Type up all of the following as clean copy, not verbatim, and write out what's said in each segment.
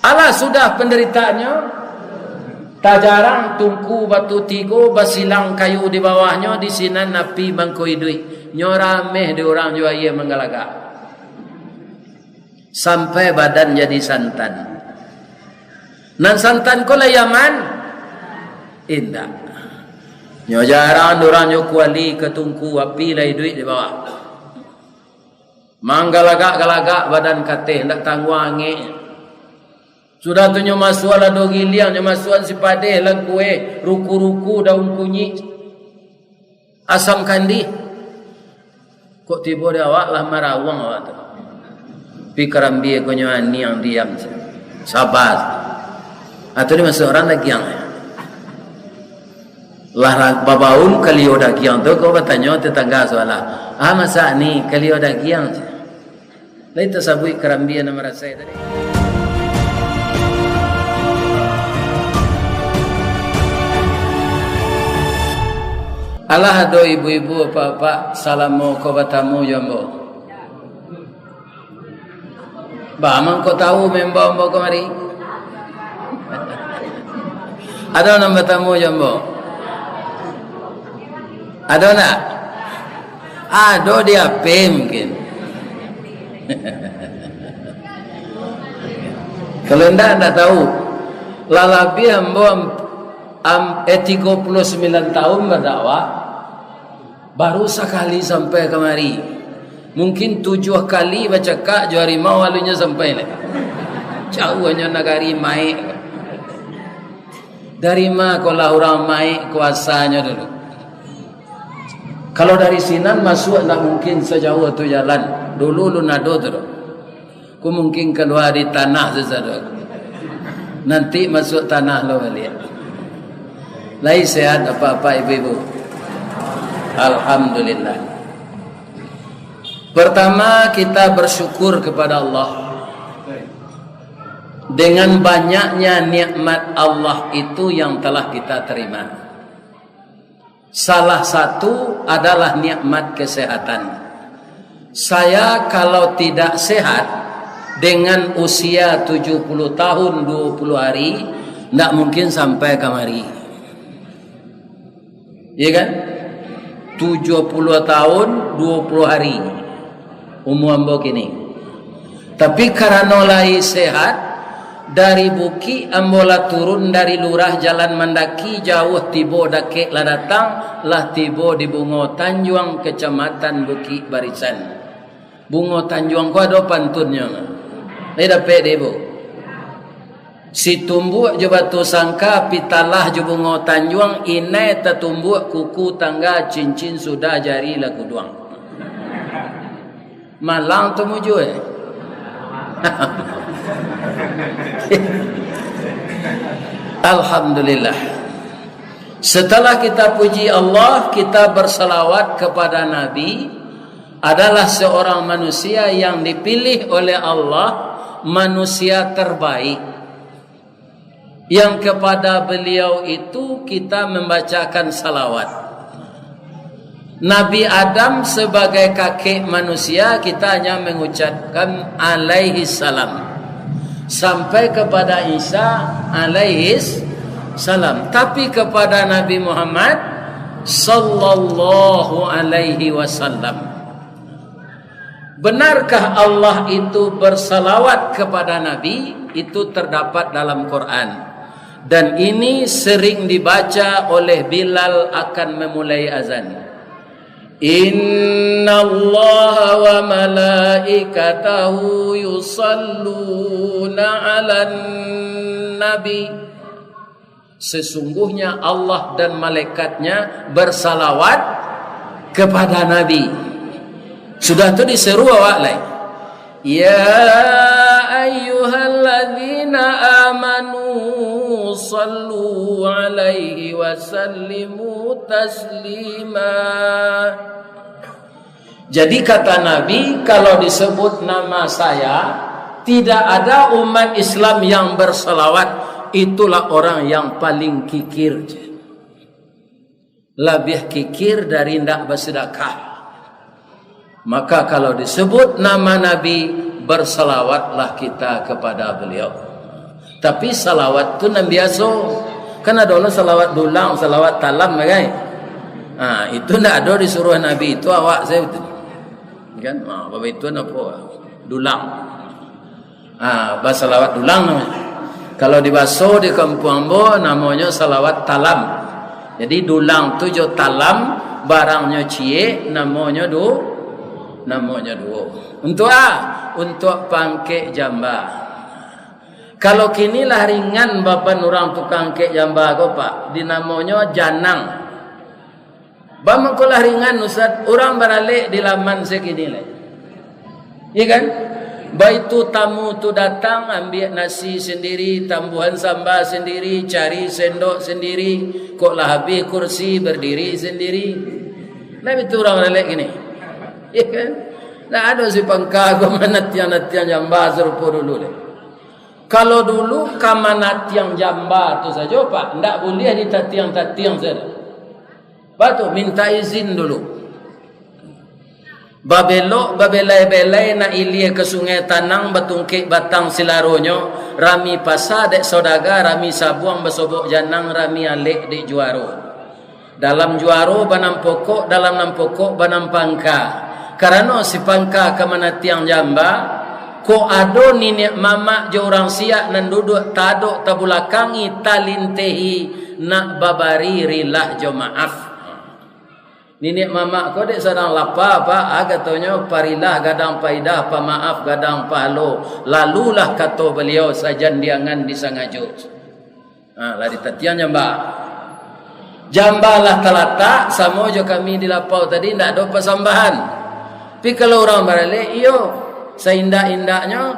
Alah sudah penderitaannya. Tak jarang tungku batu tigo basilang kayu di bawahnya di sinan napi bangkoi duit. Nyorameh di orang jua ia menggalagak. Sampai badan jadi santan. Nan santan ko layaman indah. Nyo jarang orang nyo kuali ketungku api lai duit di bawah. Manggalagak-galagak badan kate hendak tangwangi. Sudah tu nyo masuan lah do giliang, nyo masuan si padeh lah kue, ruku-ruku daun kunyi, asam kandi. Kok tiba dia awak lah marawang awak tu. Pikaram dia ko nyo ani yang diam. Sabar. Atau ni masuk orang lagi yang lah babaun kali oda giang tu kau bertanya tetangga soalah. Masa ni kali oda giang. Lai tersabui kerambia nama rasa tadi. Allah do ibu-ibu bapak salamu ko batamu jombo. Ba man ko tahu membo kemari. Ada nama batamu jombo. Ada nak? Ada dia pe mungkin. Kalau anda tahu, lalabi ambo 39 tahun berdakwah, baru sekali sampai kemari. Mungkin 7 kali baca kak juari mau alunya sampai le. Jauh hanya nagari mai. Dari mana kalau orang mai kuasanya dulu. Kalau dari Sinan masuk tak mungkin sejauh tu jalan. Dulu lu nado tu. Ku mungkin keluar di tanah sesuatu. Nanti masuk tanah lo balik. Lai sehat apa-apa ibu-ibu. Alhamdulillah. Pertama kita bersyukur kepada Allah. Dengan banyaknya nikmat Allah itu yang telah kita terima. Salah satu adalah nikmat kesehatan. Saya kalau tidak sehat dengan usia 70 tahun 20 hari tidak mungkin sampai kemari. Iya kan? 70 tahun 20 hari umur ambo kini. Tapi karena lai sehat dari buki ambola turun dari lurah jalan mendaki jauh tibo dake lah datang lah tibo di Bungo Tanjuang kecamatan Buki Barisan. Bungo Tanjuang ko ada pantunnya. Lai dapat debo. Si tumbuk je batu sangka pitalah je Bungo Tanjuang inai tertumbuk kuku tangga cincin sudah jari lagu duang. Malang tu muju Alhamdulillah. Setelah kita puji Allah, kita berselawat kepada Nabi, adalah seorang manusia yang dipilih oleh Allah, manusia terbaik, yang kepada beliau itu kita membacakan salawat. Nabi Adam sebagai kakek manusia kita hanya mengucapkan alaihi salam. Sampai kepada Isa alaihi salam. Tapi kepada Nabi Muhammad sallallahu alaihi wasallam. Benarkah Allah itu bersalawat kepada Nabi? Itu terdapat dalam Quran. Dan ini sering dibaca oleh Bilal akan memulai azan. Inna Allah wa malaikatahu yusalluna ala nabi. Sesungguhnya Allah dan malaikatnya bersalawat kepada Nabi. Sudah tu diseru awak lain. Ya ayyuhalladzina amanu sallu alaihi wa sallimu taslima. Jadi kata Nabi, kalau disebut nama saya, tidak ada umat Islam yang berselawat, itulah orang yang paling kikir. Lebih kikir dari tidak bersedekah. Maka kalau disebut nama Nabi, berselawatlah kita kepada beliau. Tapi salawat tu nan biasa. Kan ada orang salawat dulang, salawat talam kan? Itu ndak ada disuruh Nabi. Itu awak saya betul. Kan? Bapak itu apa? Dulang. Bahasa salawat dulang namanya. Kalau dibaso di kampung ambo namanya salawat talam. Jadi dulang tu jo talam, barangnya cie, namanya dua. Untuk Untuk pangkek jamba. Kalau kini lah ringan bapak orang tukang kek jamba ko pak, dinamanya janang. Bang lah ringan Ustaz, orang beralik di laman sekini lah. Iya kan? Baitu tamu tu datang ambil nasi sendiri, tambuhan sambal sendiri, cari sendok sendiri, kok lah habis kursi berdiri sendiri. Nah itu orang beralik gini. Iya kan? Nah ada si pangka ko manatian jamba serupa dulu deh. Kalau dulu kamanat yang jamba tu saja pak, ndak boleh di tatiang saja. Batu minta izin dulu. Babelai na ilie ke sungai Tanang batungkik batang silaronyo, rami pasar dek saudaga, rami sabuang basobok janang, rami alek dek juaro. Dalam juaro banam pokok, dalam nam pokok banam pangka. Karena si pangka kamanat yang jamba. Ko ado ninek mama je orang siak nan duduk taduk tabulakangi talintehi nak babari rilah jo maaf. Ninek mama ko dek sedang lapa apa katanya parilah gadang paidah pa maaf gadang palo. Lalulah kata beliau sajan diangan disangajut. Lah ditatian jamba. Jambalah telata samo jo kami di lapau tadi ndak ada pasambahan. Tapi kalau orang barale iyo seindah-indahnya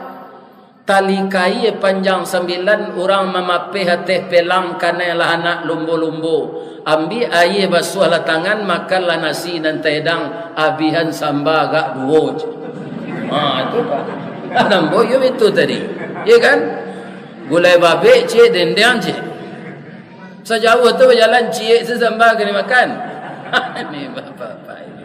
tali kai panjang 9 orang memapih hateh pelang kanela anak lumbu-lumbu ambil air basuh lah tangan makanlah nasi dan tedang abihan samba gak duo. Itu pak adam boyo itu tadi ya kan gulai babe cik dendeng cik sejauh tu berjalan cik sesamba kena makan. Ini bapak-bapak ini.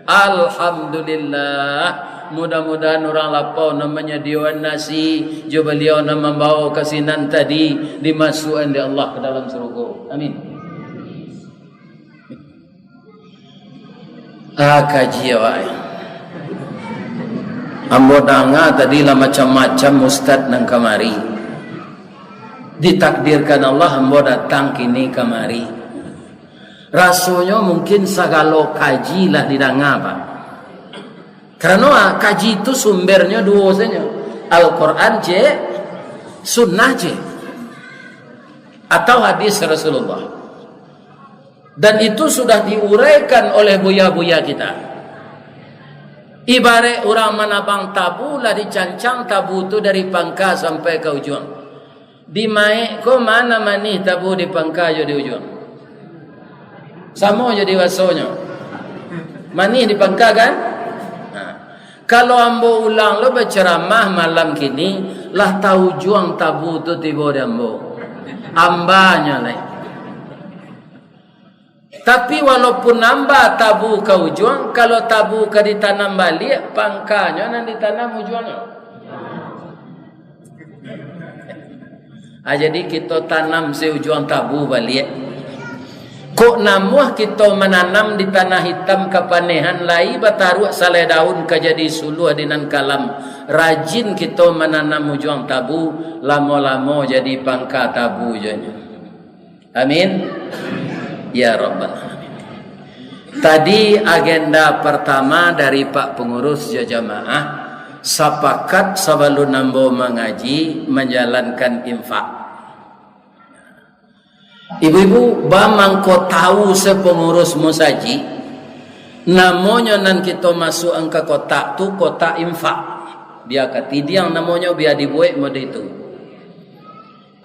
Alhamdulillah. Mudah-mudahan orang lapau namanya Dewan Nasi jo beliau nak membawa kasinan tadi dimasukkan di Allah ke dalam surga. Amin. Kaji awak. Ambo danga tadi lah macam-macam ustaz nang kamari. Ditakdirkan Allah ambo datang kini kamari. Rasanya mungkin sagalo kaji lah didanga pak. Karena kaji itu sumbernya dua saja, Al-Quran je, Sunnah je, atau hadis Rasulullah. Dan itu sudah diuraikan oleh buya-buya kita. Ibarat orang menabang tabu lah dicancang tabu itu dari pangka sampai ke ujung. Di mai ko mana mani tabu di pangka jo di ujung. Sama jadi wasonya. Mani di pangka kan? Kalau ambo ulang lo berceramah malam kini lah tahu juang tabu tu tiba di ambo ambanya lah. Tapi walaupun nambah tabu kau juang, kalau tabu ka ditanam balik pangkanya nan ditanam ujuangnya. Jadi kita tanam si ujuang tabu balik. Kok namuah kita menanam di tanah hitam kepanehan lai bataruak saleh daun kajadi suluh dinan kalam. Rajin kita menanam ujuang tabu, lama-lama jadi pangka tabu janya. Amin. Ya Rabbal Alamin. Tadi agenda pertama dari Pak Pengurus Jamaah sepakat sebelum nambo mengaji menjalankan infak. Ibu-ibu, bamang ko tahu sepengurus musaji, namanya nan kita masuk angka kotak tu kotak infak. Dia ketidiang namanya biar dibuat mode itu.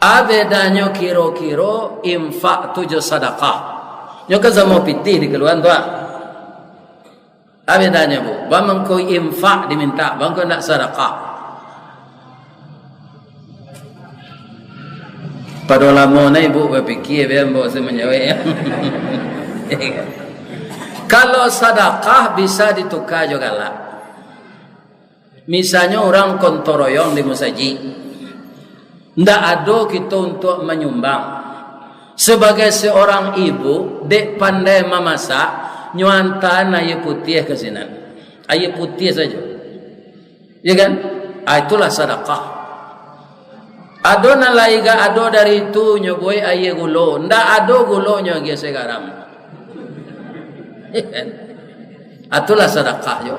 Abedanya kiro-kiro infak tu jo sedekah. Nyoka sama pitih di keluhan tu. Abedanya bu, bamang ko infak diminta, bang ko nak sedekah. Pada lama ni ibu berfikir biar bawa saya menjawab. Kalau sedekah bisa ditukar juga lah. Misalnya orang kontoroyong di musaji. Ndak ada kita untuk menyumbang. Sebagai seorang ibu, dek pandai memasak, nyuantan air putih ke sini. Air putih saja. Ya kan? Itulah sedekah. Ada nalaiga ada dari itu nyoboi air gula. Ndak ada gulanya ge sekarang. Ya kan? Itulah sedekah yo.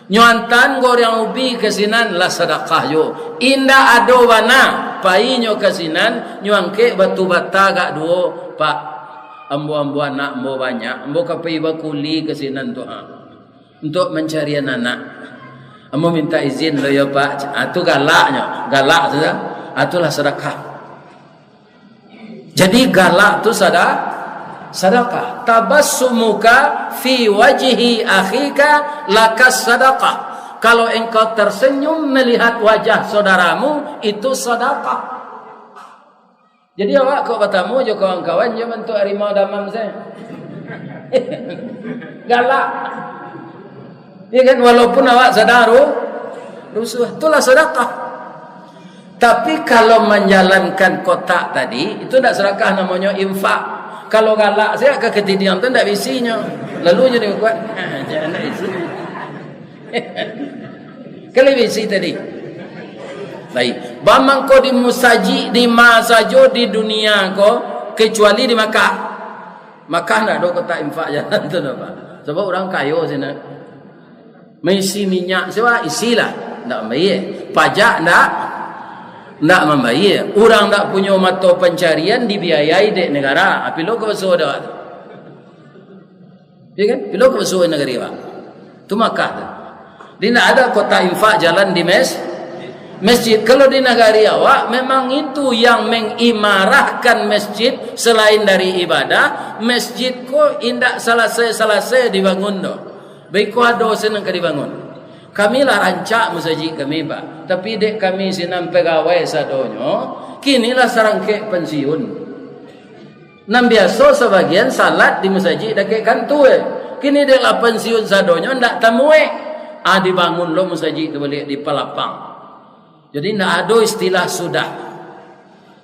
Nyuantan goreng ubi kesinan lah sedekah yo. Indah ada wana painyo kesinan nyuangke batu bata gak duo pak ambo anak ambo banyak ambo kapai bakuli kesinan doa untuk mencari anak. Ambo minta izin lo ya pak. Itu galaknya, galak sudah. Itulah sedekah. Jadi galak tu sedekah. Tabassumuka fi wajhi akhika lakas sedekah. Kalau engkau tersenyum melihat wajah saudaramu, itu sedekah. Jadi awak kau bertemu je kawan-kawan je bentuk harimau damam saya. Galak. Ya kan, walaupun awak sadar rusuh, itulah sedekah. Tapi kalau menjalankan kotak tadi, itu tidak sedekah, namanya infak. Kalau galak saya ke ketidian tu tidak isinya. Lalu jadi kuat. Jangan isi. Kalau isi tadi. Baik. Bamang ko di musaji di masajo di dunia ko kecuali di Makkah. Makkah tidak ada kotak infak jalan tu apa. Sebab orang kaya sini. Mengisi minyak sewa isilah. Tak membayar. Pajak tak membayar. Orang tak punya mata pencarian dibiayai dek negara. Apilo ke besar dah. Ya kan? Apilo ke besar negara. Itu Makkah tu. Dia tak ada kota infak jalan di masjid. Kalau di negara awak memang itu yang mengimarahkan masjid selain dari ibadah. Masjid ko indak selesai dibangun dah. Baik ko ada senang ke dibangun. Kami lah rancak masjid kami pak. Tapi dek kami sinam pegawai sadonyo. Kinilah serangkek pensiun. Nam biasa sebagian salat di masjid dekat kantu. Kini dek lah pensiun sadonyo ndak temui. Dibangun lo masjid tu balik di Palapang. Jadi tidak ada istilah sudah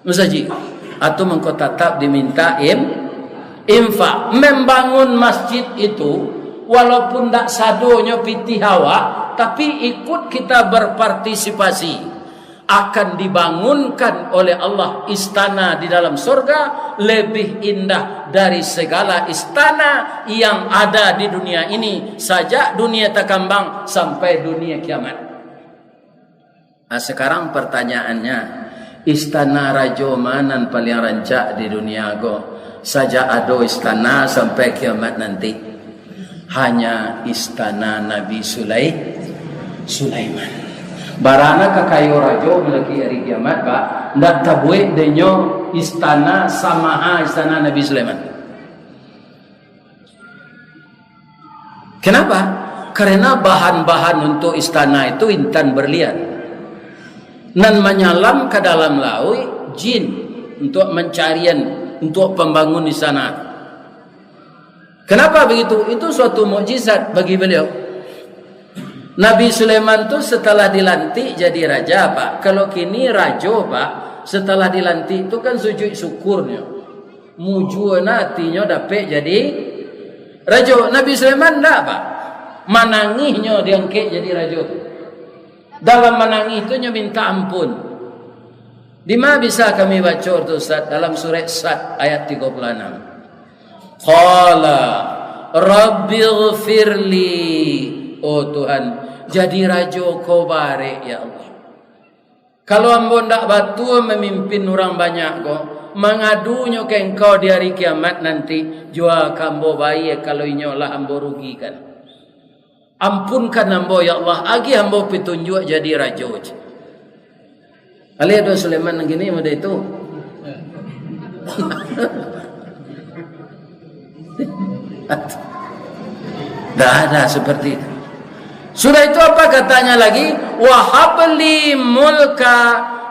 masjid. Atau mengko tetap diminta infak. Membangun masjid itu walaupun tidak sadonya pitih hawa, tapi ikut kita berpartisipasi. Akan dibangunkan oleh Allah istana di dalam surga lebih indah dari segala istana yang ada di dunia ini, sejak dunia terkembang sampai dunia kiamat. Nah, sekarang pertanyaannya, istana raja mana paling rancak di dunia go? Saja ada istana sampai kiamat nanti. Hanya istana Nabi Sulaiman. Barana kakayo rajo melaki hari kiamat pak, ndak tabuik denyo istana samaha istana Nabi Sulaiman. Kenapa? Karena bahan-bahan untuk istana itu intan berlian. Dan menyalam ke dalam laut jin untuk mencarian untuk pembangun istana. Kenapa begitu? Itu suatu mukjizat bagi beliau. Nabi Sulaiman tu setelah dilantik jadi raja pak. Kalau kini raja pak, setelah dilantik itu kan sujud syukurnya. Mujuana artinya dapat jadi raja. Nabi Sulaiman tak pak. Manangihnya diangkat jadi raja. Dalam menangis itu minta ampun. Di mana bisa kami baca tu Ustaz? Dalam surat Sad ayat 36. Qala rabbighfirli. Oh Tuhan, jadi raja kau barik ya Allah. Kalau ambo ndak batu memimpin orang banyak kau, mengadunya ke engkau di hari kiamat nanti, jua kambo baik kalau inyolah ambo rugikan. Ampunkan ambo ya Allah, agi ambo petunjuk jadi raja. Ali ada Sulaiman gini muda itu. Dah ada seperti itu. Sudah itu apa katanya lagi? Wahabli mulka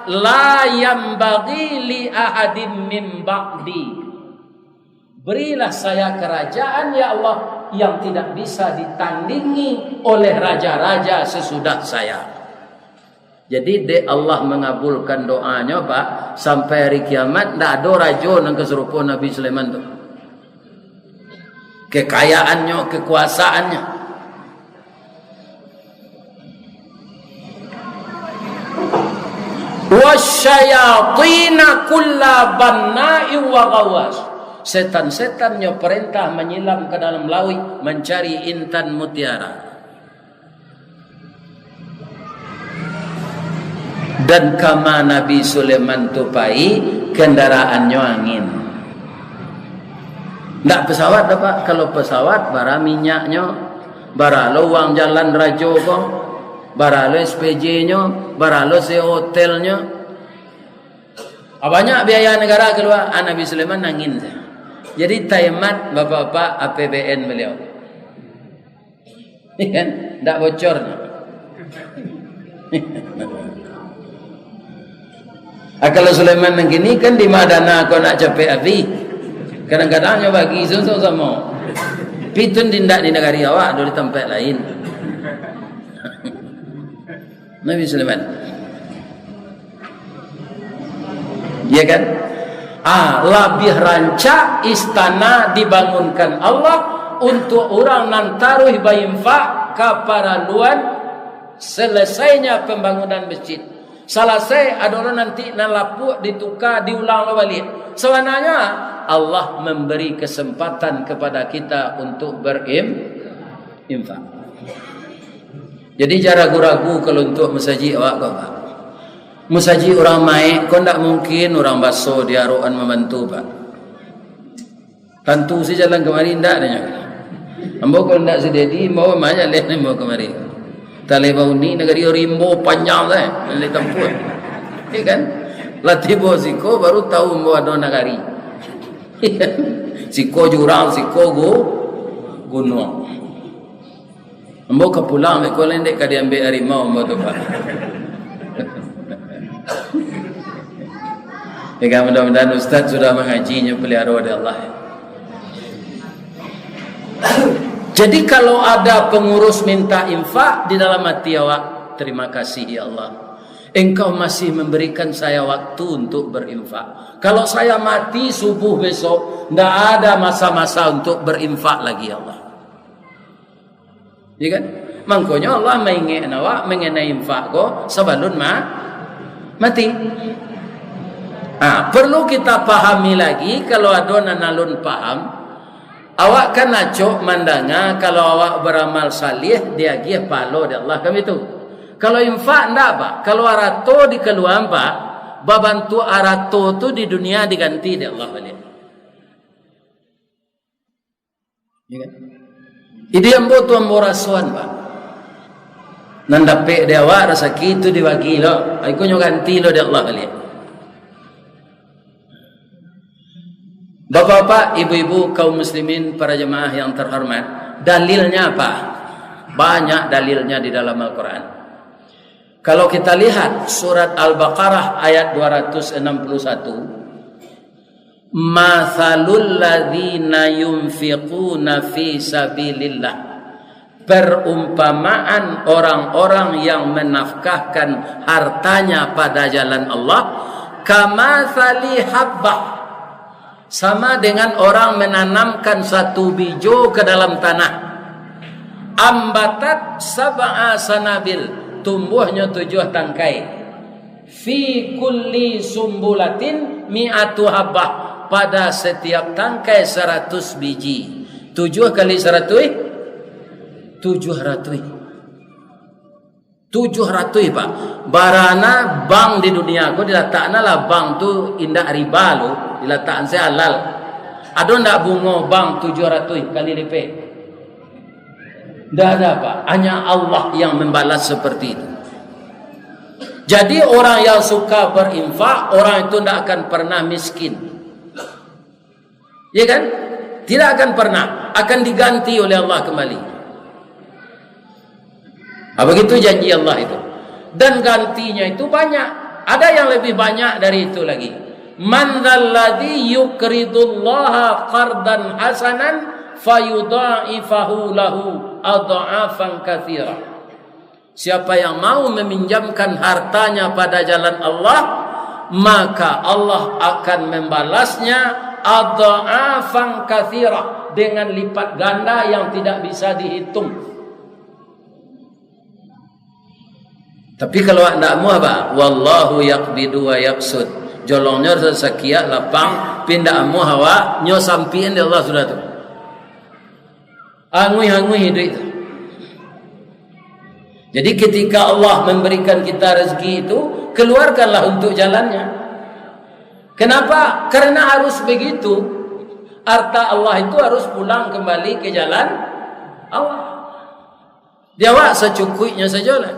la yambaghi li ahadin min ba'di. Berilah saya kerajaan ya Allah yang tidak bisa ditandingi oleh raja-raja sesudah saya. Jadi Allah mengabulkan doanya Pak sampai hari kiamat tidak ada raja yang keserupa Nabi Sulaiman tu. Kekayaannya, kekuasaannya. Wasyayatina kulla banna'i wa ghawas. Setan-setannya perintah menyilam ke dalam laut mencari intan mutiara. Dan kama Nabi Sulaiman tupai kendaraannya angin. Tak pesawat dah Pak. Kalau pesawat bara minyaknya, bara lo uang jalan rajo ko, bara lo SPJ-nya, bara lo hotelnya. Banyak biaya negara keluar. Nabi Sulaiman angin. Jadi taimat bapak-bapak APBN beliau. Kan? Tak bocornya. Kalau Sulaiman yang gini kan di Madana kau nak capek api. Kadang-kadangnya bagi susu sama. Pitun tindak di negara awak, di tempat lain. Nabi Sulaiman. Ya kan? Lebih rancak istana dibangunkan Allah untuk orang nantaruh bayinfa kaparaluan selesainya pembangunan masjid. Selesai ada orang nanti nalapuk ditukar diulang balik. Sebenarnya Allah memberi kesempatan kepada kita untuk berinfak. Jadi jangan ragu-ragu kalau untuk masjid awak kau Pak. Masjid orang maik kau tak mungkin orang basuh dia roan membantu Pak. Tentu si jalan kemari ndak adanya. Ambo kalau ndak sededi mau banyak leh mau kemari. Tali bau ni negeri rimbo panjang dah, le tempur. Ya kan? Latibo siko baru tahu mau ada negari. Siko jurang, siko gunung. Ambo ke pulang me ko lendek ka diambil harimau ambo tu Pak. Ya mudah-mudahan Ustaz sudah mengajinya pelihara oleh Allah. Jadi kalau ada pengurus minta infak di dalam hati awak, terima kasih ya Allah. Engkau masih memberikan saya waktu untuk berinfak. Kalau saya mati subuh besok, tidak ada masa-masa untuk berinfak lagi ya Allah. Ya kan? Makanya Allah mengingat awak mengenai infak ko sebelum mati. Perlu kita pahami lagi kalau ada nanalun paham. Awak kan acok mandanga kalau awak beramal salih dia gih palo di Allah kami itu. Kalau infak ndak Pak. Kalau arato dikeluar Pak, babantu arato tu di dunia diganti di Allah balik. Ya kan? Ini yang butuh amborasuan Pak. Nandape dia awak rasa gitu dibagi lo. Aku nyo ganti lo di Allah balik. Bapak-bapak, ibu-ibu, kaum muslimin, para jemaah yang terhormat, dalilnya apa? Banyak dalilnya di dalam Al-Quran. Kalau kita lihat surat Al-Baqarah ayat 261, Mathalul ladzina yunfiquna fi sabilillah. Perumpamaan orang-orang yang menafkahkan hartanya pada jalan Allah, kamathali habbah. Sama dengan orang menanamkan satu biji ke dalam tanah. Ambatat sab'a sanabil, tumbuhnya 7 tangkai. Fi kulli sumbulatin mi'atu habbah, pada setiap tangkai 100 biji. 7 kali 100 700. 700 Pak. Barana bank di dunia aku diletakkan lah bank tu indah riba lu, diletakkan saya halal. Ada ndak bunga bank 700 kali lipat? Ndak ada Pak. Hanya Allah yang membalas seperti itu. Jadi orang yang suka berinfak, orang itu ndak akan pernah miskin. Ya kan? Tidak akan pernah, akan diganti oleh Allah kembali. Begitu janji Allah itu. Dan gantinya itu banyak. Ada yang lebih banyak dari itu lagi. Man dzalladzi yuqridullaha qardan hasanan fayudha'ifahu lahu adha'afan katsira. Siapa yang mau meminjamkan hartanya pada jalan Allah, maka Allah akan membalasnya adha'afan katsira, dengan lipat ganda yang tidak bisa dihitung. Tapi kalau tidak mau apa? Wallahu yaqbidu wa yaqsud. Jolongnya sekian lapang, pindah mu hawa nyo sampiin di Allah sudah tu. Angui hidup itu. Jadi ketika Allah memberikan kita rezeki itu, keluarkanlah untuk jalannya. Kenapa? Karena harus begitu. Harta Allah itu harus pulang kembali ke jalan Allah. Dia secukupnya saja lah.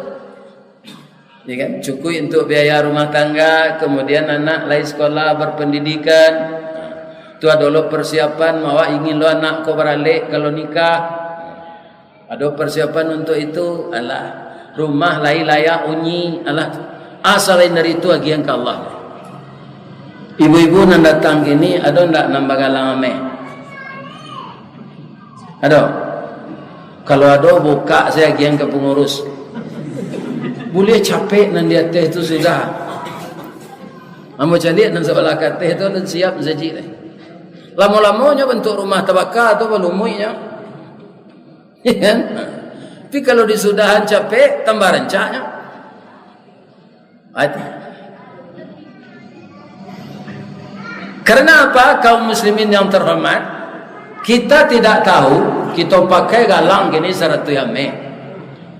Ya kan? Cukup untuk biaya rumah tangga, kemudian anak lain sekolah berpendidikan. Itu adalah persiapan mau ingin lo anak kau beralik kalau nikah. Ada persiapan untuk itu. Alah, rumah lain layak unyi. Alah, asal lain dari itu agian ke Allah. Ibu-ibu yang datang gini, ada ndak nambah galang ame? Ada? Kalau ada, buka saya agian ke pengurus. Boleh capek nan dia teh itu sudah. Amo cari nan sebelah teh itu dan siap saji. Lama-lamanya bentuk rumah tabaka atau belumuinya. Ya. Tapi kalau disudahan capek, tambah rencanya. Hati. Karena apa? Kaum muslimin yang terhormat, kita tidak tahu, kita pakai galang gini 100 yame.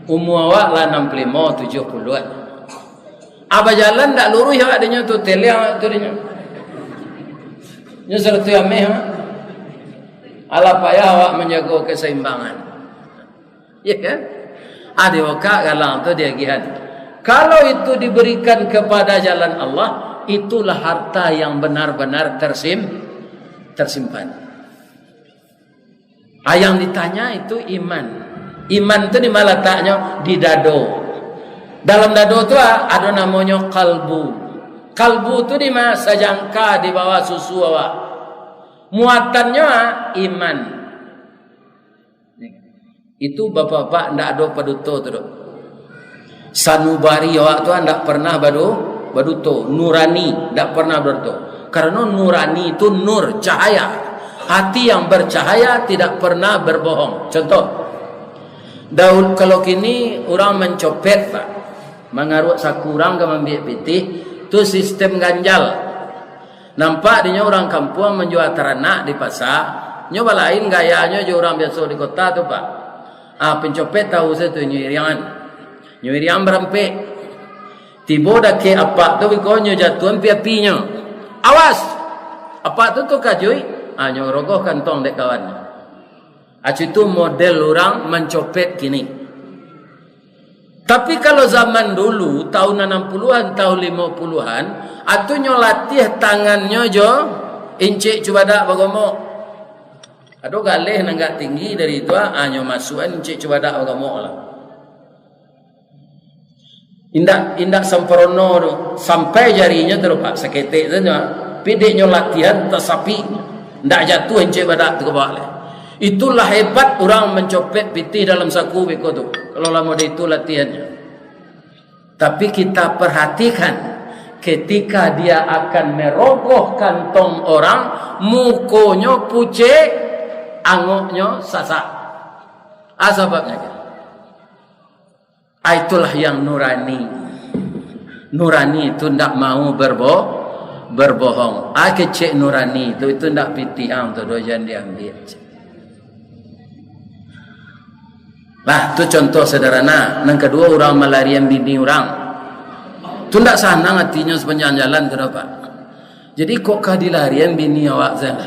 Umur awak lah 65, 70-an. Apa jalan tak lurus ya adanya tu teliang tu dia. Nya 100 yame ha. Ala payah awak menjaga keseimbangan. Ya kan? Ada wakak galang tu dia giat. Kalau itu diberikan kepada jalan Allah, itulah harta yang benar-benar tersimpan. Yang ditanya itu iman. Iman itu di mana letaknya? Di dado. Dalam dado itu ada namanya kalbu. Kalbu itu di mana? Sajangka di bawah susu awak. Muatannya iman. Itu bapak-bapak ndak ada paduto tu. Sanubari awak tu ndak pernah baduto, nurani ndak pernah baduto. Karena nurani itu nur, cahaya. Hati yang bercahaya tidak pernah berbohong. Contoh, Daud kalau kini orang mencopet pak, mengarut sakurang ke membiak pitih, itu sistem ganjal. Nampak dia orang kampung menjual ternak di pasar, nyoba lain gayanya je orang biasa di kota tu pak. Pencopet tahu saya tu nyuirian berempek. Tiba dah ke apa tu bikonyo jatuhan apinya. Awas, apa tu kajui? Nyorogoh kantong dek kawan. Itu model orang mencopet kini. Tapi kalau zaman dulu tahun 60-an, tahun 50-an, atu nyolatih tangannya jo incik cuba dak bagomok. Ada galih nanggak tinggi dari itu nyo masukan incik cuba dak bagomok lah. Indak sempurna tu sampai jarinya terupak seketik saja. Pidiknya latihan tersapi ndak jatuh incik badak tu ke bawah. Itulah hebat orang mencopet pitih dalam saku beko tu. Kalau lama dia itu latihannya. Tapi kita perhatikan ketika dia akan merogoh kantong orang, mukonya pucet, angoknya sasak. Sebabnya kan? Itulah yang nurani. Nurani itu tidak mau berbohong. Kecek nurani itu tidak pitih tu dojan diambil. Nah, itu contoh sederhana. Yang kedua, orang melarian bini orang. Itu tidak sana hatinya sepanjang jalan kenapa? Jadi kok kah dilarian bini awak sana?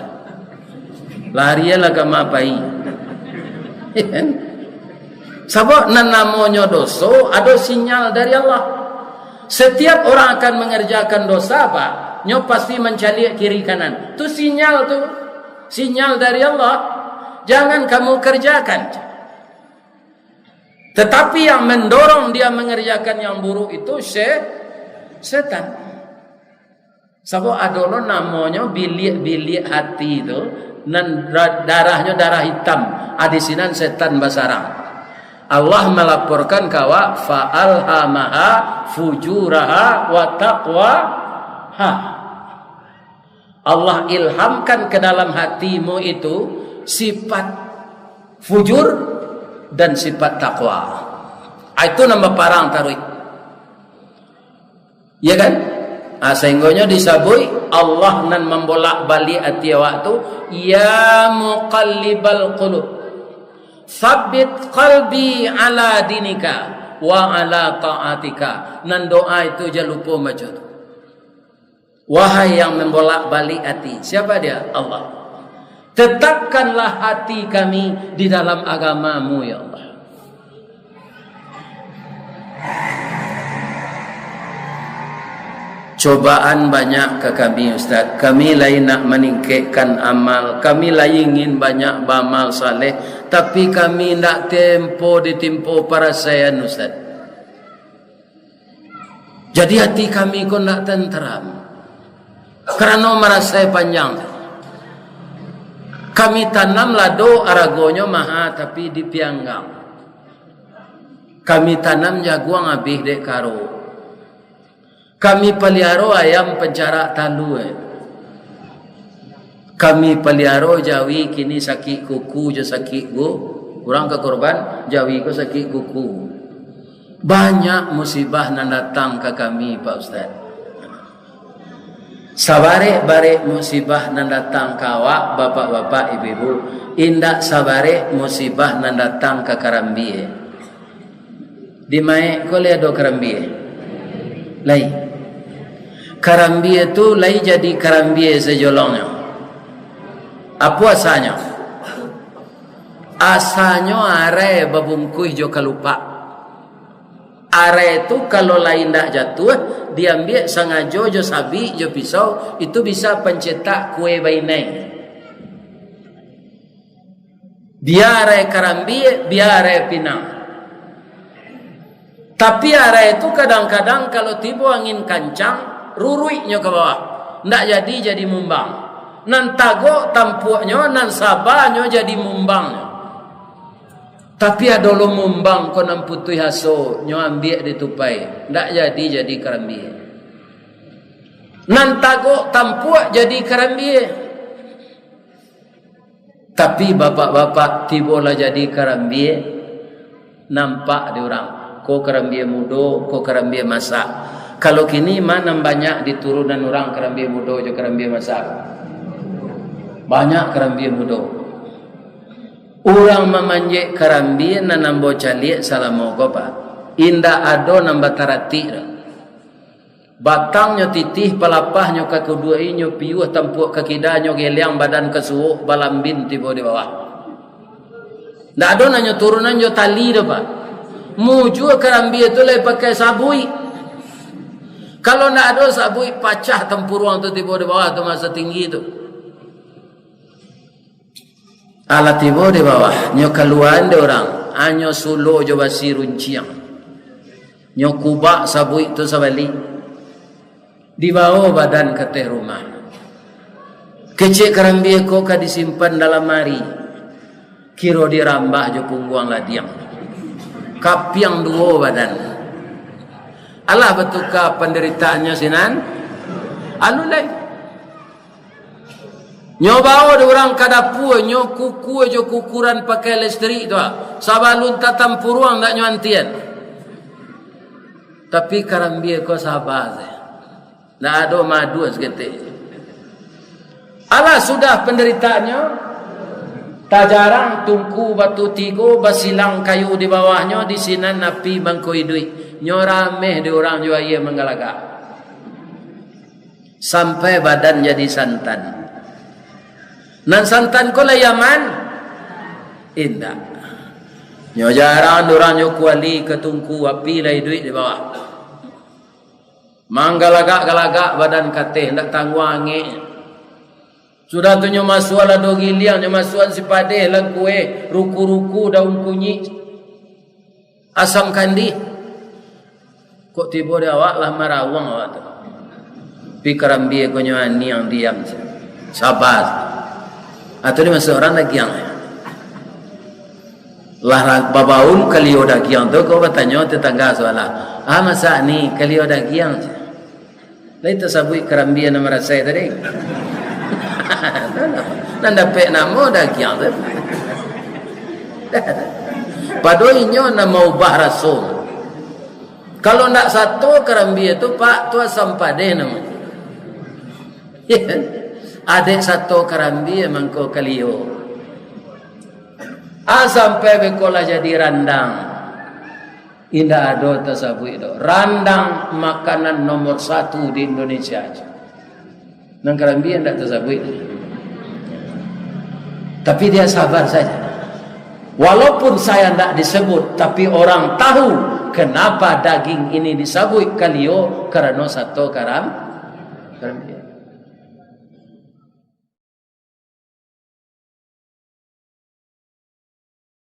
Larian lah ke mapai. Sebab namanya dosa ada sinyal dari Allah. Setiap orang akan mengerjakan dosa apa? Nyo pasti mencari kiri kanan. Itu sinyal tu. Sinyal dari Allah. Jangan kamu kerjakan. Tetapi yang mendorong dia mengerjakan yang buruk itu setan. Sebab ada namanya bilik hati itu, dan darahnya darah hitam. Adisinan setan basarang. Allah melaporkan kawa fa'alhamaha fujuraha wa taqwaha. Allah ilhamkan ke dalam hatimu itu sifat fujur dan sifat takwa. Itu nama parang taruh. Ya kan? Sehingga disabui Allah nan membolak balik hati awak tu, ya muqallibal qulub tsabbit qalbi ala dinika wa ala ta'atika. Nan doa itu jangan lupa macam tu. Wahai yang membolak balik hati, siapa dia? Allah. Tetapkanlah hati kami di dalam agamamu ya Allah. Cobaan banyak ke kami Ustaz. Kami lain nak meningkatkan amal, kami lain ingin banyak beramal saleh, tapi kami nak ditempo para sayan Ustaz. Jadi hati kami kau nak tenteram kerana merasa panjang. Kami tanam lado aragonyo maha tapi dipianggang. Kami tanam jaguang habis dek karo. Kami pelihara ayam pencara talu. Kami pelihara jawi kini sakit kuku je sakit go. Orang ke korban jawi ko sakit kuku. Banyak musibah nan datang ke kami Pak Ustaz. Sabare-bare musibah nan datang ke awak bapak-bapak ibu-ibu. Indak sabare musibah nan datang ke Karambie. Di mai ko le do Karambie. Lai Karambie tu lai jadi Karambie sejolongnya. Apa asalnya? Asalnya are babungkuih jo kalupa. Are itu kalau lain dak jatuh, diambil sengaja jo sabi jo pisau, itu bisa pencetak kue bainai. Biar are Karambie, biar are Pinang. Tapi are itu kadang-kadang kalau tiba angin kancang, ruruiknya ke bawah, ndak jadi mumbang. Nan tago tampuknya, nan sabarnya jadi mumbangnya. Tapi ada lo mumbang ko nan putui haso, nyo ambil ditupai, ndak jadi Karambie. Nan tago tampuk jadi Karambie. Tapi bapak-bapak tibolah jadi Karambie, nampak di orang. Ko Karambie mudo, ko Karambie masak. Kalau kini mana banyak diturunan orang Karambie mudo je Karambie masak. Banyak Karambie mudo. Orang memanjek Karambie nanambo caliek salamogo pak. Indah ado nambah tarati. Batangnya titih pelapahnya ke kedua inyo piuh tampuk ke kidanya geliang badan kesuuk balambin tiba di bawah. Ndak ado nanyo turunan jo tali dah pak. Muju Karambie tu leh pakai sabui. Kalau nak ada sabui pacah tempuruang tu tiba di bawah tu masa tinggi tu. Alat tiba di bawah, nyo keluaran de orang, anyo sulu jo basi runciang. Nyo kubak sabui tu sabali. Di bawah badan ke teh rumah. Kecik Karambie ko ka disimpan dalam mari. Kiro dirambah jo pungguang ladiang. Kapiang dua badan. Allah betulkah penderitaannya sinan? Anu lain. Nyo bawa de orang kadapu nyo kuku jo kukuran pakai listrik tu. Sabalun tatam puruang dak nyo antian. Tapi Karambie ko sabar se. Ndak ada madu seketik. Allah sudah penderitaannya. Tak jarang tungku batu tigo basilang kayu di bawahnya di sinan napi bangkoi duit. Nyorameh di orang jua ia menggalagak. Sampai badan jadi santan. Nan santan ko layaman indah. Nyo jarang orang nyo kuali ketungku api lai duit di bawah. Manggalagak-galagak badan kateh ndak tangwangi. Sudah tu nyo masuan la do giliang nyo masuan si padeh la kue ruku-ruku daun kunyit. Asam kandi. Kok tiba dia awak lah marawang awak tu. Pi Karambie ko nyo ani yang diam. Sabar. Atau ni masuk orang lagi yang. Lah babaun kalio dagiang tu kau bertanya tetangga soalan. Masa ni kalio dagiang. Lai tersabui kerambian nama rasai tadi. Nanda pe namo dagiang tu. Padoinyo nama ubah rasul. Kalau nak satu kerambian tu pak tu sampade nama. Adik satu kerambian mangko kalio. Sampai bekola jadi randang. Indah ada tersabui itu. Randang makanan nomor 1 di Indonesia aja. Nang kerambian tak tersabui. Tapi dia sabar saja. Walaupun saya tidak disebut, tapi orang tahu kenapa daging ini disabui kalio karena satu kerambian.